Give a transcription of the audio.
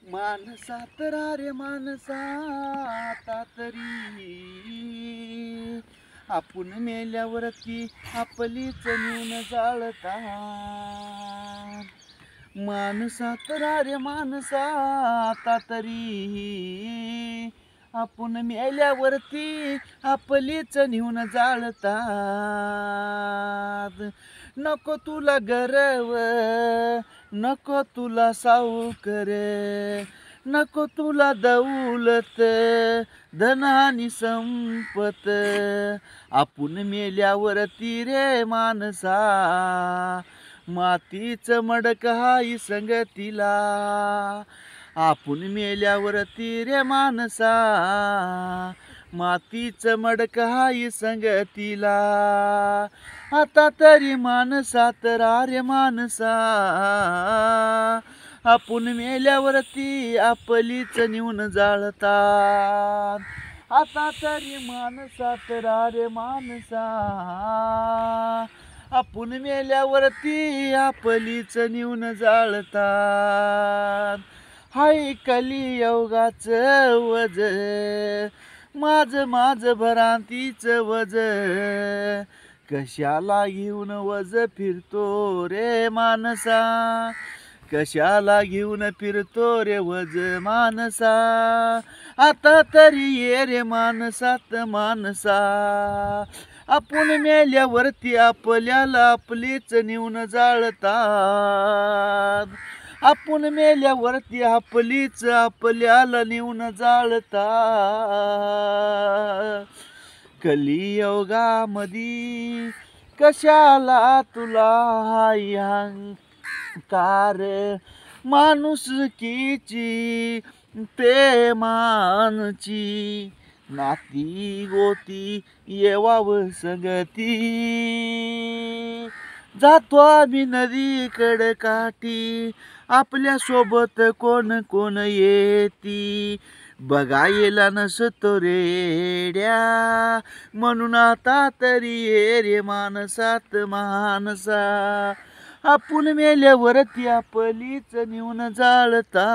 मानसा तरा रे मानसा आता तरी आपण मेल्यावरती आपलीच नेऊन जाळता मानसा तरा रे मानसा आता तरी आपण मेल्यावरती आपलीच नेऊन जाळतात नको तुला गर्व नको तुला सावकर नको तुला दौलत धन आणि संपत आपण मेल्यावरती रे माणसा मातीच मडक हाई संगतीला आपण मेल्यावरती रे माणसा मातीच मडक हाई संगतीला आता तरी माणसा तरा रे माणसा आपण मेल्यावरती आपलीच नेऊन जाळतात आता तरी माणसा तरा रे माणसा आपण मेल्यावरती आपलीच नेऊन जाळतात हाय कलियुगाच वज माझ भरांतीच वज कशाला घेऊन वज फिरतो रे माणसा कशाला घेऊन फिरतो रे वज माणसा आता तरी ये रे माणसात माणसा आपण मेल्यावरती आपल्याला आपलीच नेऊन जाळतात आपण मेल्यावरती आपलीच आपल्याला नेऊन जाळतात कलियुगामध्ये कशाला तुला हाय अहंकार माणुसकीची प्रेमांची नाती गोती येवाव संगती जातो आम्ही नदीकडे काठी आपल्या सोबत कोण कोण येती बघायला नसतो रेड्या म्हणून आता तरी ये रे माणसात माणसा आपण मेल्यावरती आपलीच नेऊन जाळता